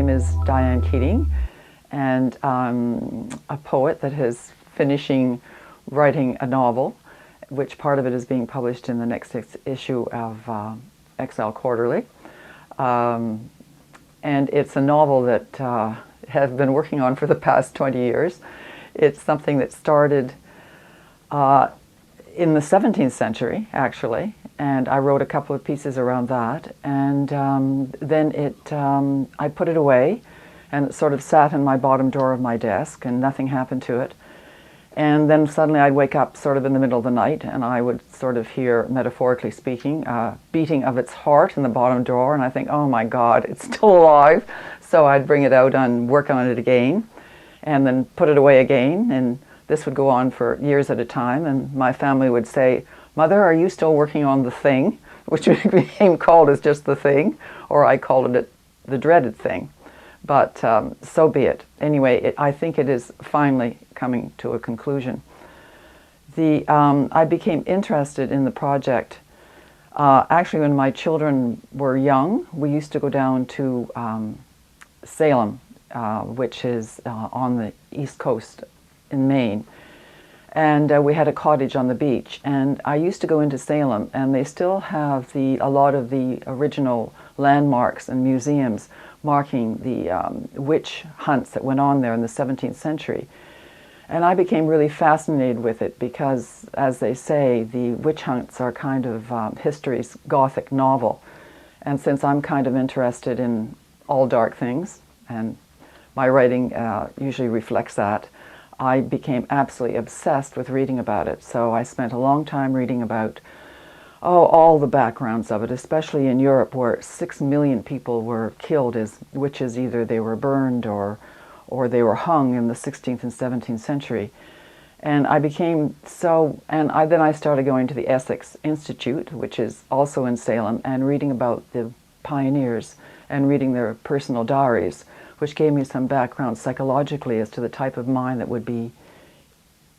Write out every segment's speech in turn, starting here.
name is Diane Keating, and I'm a poet that is finishing writing a novel, which part of it is being published in the next issue of Exile Quarterly. And it's a novel that I have been working on for the past 20 years. It's something that started in the 17th century, actually, and I wrote a couple of pieces around that, and then I put it away, and it sort of sat in my bottom drawer of my desk, and nothing happened to it. And then suddenly I'd wake up sort of in the middle of the night, and I would sort of hear, metaphorically speaking, beating of its heart in the bottom drawer, and I think, oh my God, it's still alive. So I'd bring it out and work on it again, and then put it away again, and this would go on for years at a time, and my family would say, "Mother, are you still working on the thing?" Which became called as just the thing, or I called it the dreaded thing. But so be it. Anyway, I think it is finally coming to a conclusion. I became interested in the project actually when my children were young. We used to go down to Salem, which is on the East Coast in Maine, and we had a cottage on the beach, and I used to go into Salem, and they still have a lot of the original landmarks and museums marking the witch hunts that went on there in the 17th century. And I became really fascinated with it because, as they say, the witch hunts are kind of history's Gothic novel. And since I'm kind of interested in all dark things, and my writing usually reflects that, I became absolutely obsessed with reading about it. So I spent a long time reading about all the backgrounds of it, especially in Europe, where 6 million people were killed as witches. Either they were burned or they were hung in the 16th and 17th century. And I became then I started going to the Essex Institute, which is also in Salem, and reading about the pioneers and reading their personal diaries, which gave me some background psychologically as to the type of mind that would be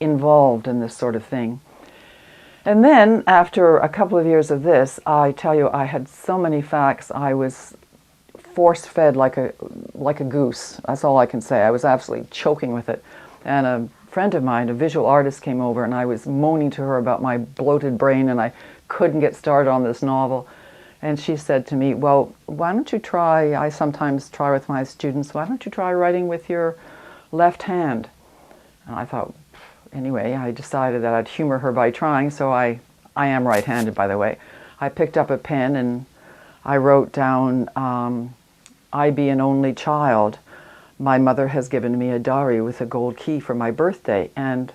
involved in this sort of thing. And then, after a couple of years of this, I tell you, I had so many facts. I was force-fed like a goose. That's all I can say. I was absolutely choking with it. And a friend of mine, a visual artist, came over, and I was moaning to her about my bloated brain, and I couldn't get started on this novel. And she said to me, "Well, why don't you try," I sometimes try with my students, "why don't you try writing with your left hand?" And I thought, anyway, I decided that I'd humor her by trying, so I am right-handed, by the way. I picked up a pen and I wrote down, "I be an only child. My mother has given me a diary with a gold key for my birthday." And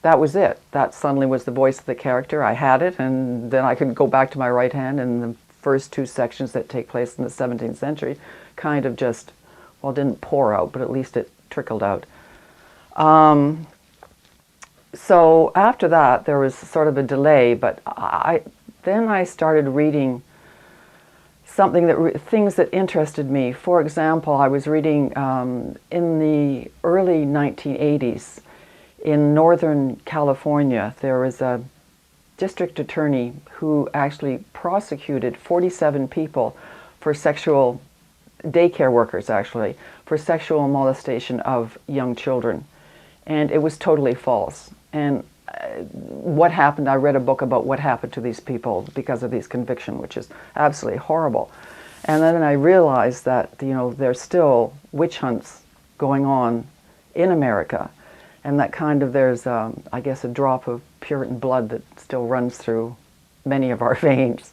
that was it. That suddenly was the voice of the character. I had it, and then I could go back to my right hand, and the first two sections that take place in the 17th century kind of just, well, didn't pour out, but at least it trickled out. So after that, there was sort of a delay, but then I started reading things that interested me. For example, I was reading in the early 1980s in Northern California, there was a district attorney who actually prosecuted 47 people for daycare workers actually, for sexual molestation of young children. And it was totally false. And what happened, I read a book about what happened to these people because of these convictions, which is absolutely horrible. And then I realized that, there's still witch hunts going on in America, and that kind of there's, I guess, a drop of Puritan blood that still runs through many of our veins.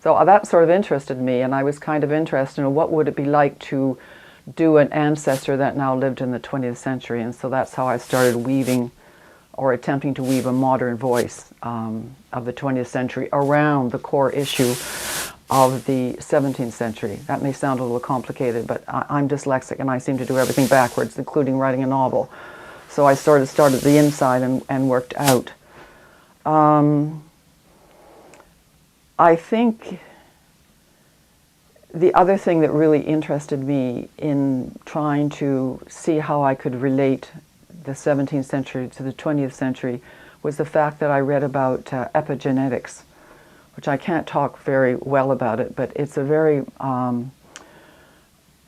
So that sort of interested me, and I was kind of interested in what would it be like to do an ancestor that now lived in the 20th century. And so that's how I started weaving, or attempting to weave, a modern voice of the 20th century around the core issue of the 17th century. That may sound a little complicated, but I'm dyslexic and I seem to do everything backwards, including writing a novel. So I sort of started at the inside and worked out. I think the other thing that really interested me in trying to see how I could relate the 17th century to the 20th century was the fact that I read about epigenetics, which I can't talk very well about it, but it's a very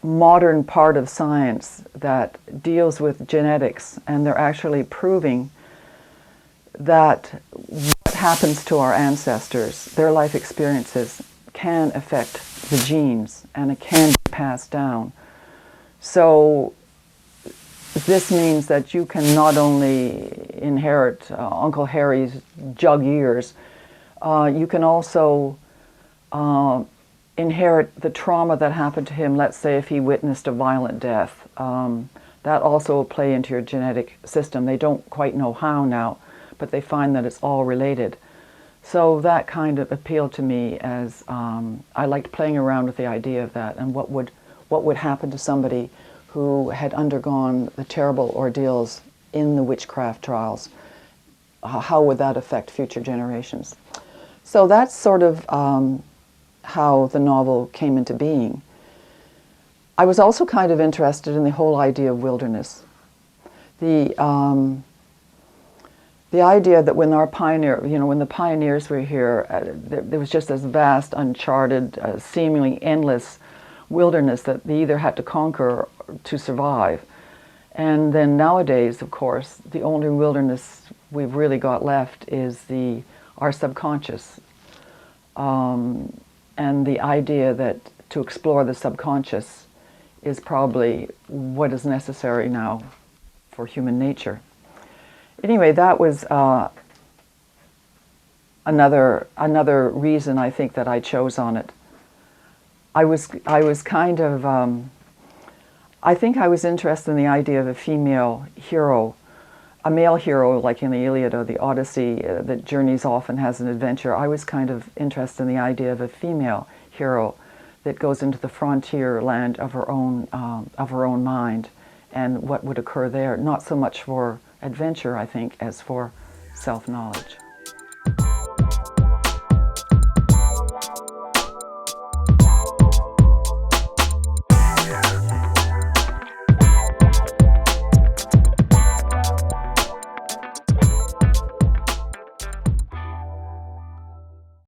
modern part of science that deals with genetics, and they're actually proving that what happens to our ancestors, their life experiences, can affect the genes, and it can be passed down. So this means that you can not only inherit Uncle Harry's jug ears, you can also inherit the trauma that happened to him, let's say if he witnessed a violent death. That also will play into your genetic system. They don't quite know how now, but they find that it's all related. So that kind of appealed to me as I liked playing around with the idea of that, and what would happen to somebody who had undergone the terrible ordeals in the witchcraft trials. How would that affect future generations? So that's sort of how the novel came into being. I was also kind of interested in the whole idea of wilderness. The idea that when our when the pioneers were here, there was just this vast, uncharted, seemingly endless wilderness that they either had to conquer to survive. And then nowadays, of course, the only wilderness we've really got left is our subconscious. And the idea that to explore the subconscious is probably what is necessary now for human nature. Anyway, that was another reason I think that I chose on it. I was kind of I think I was interested in the idea of a female hero, a male hero like in the Iliad or the Odyssey that journeys off and has an adventure. I was kind of interested in the idea of a female hero that goes into the frontier land of her own mind, and what would occur there. Not so much for adventure, I think, as for self-knowledge.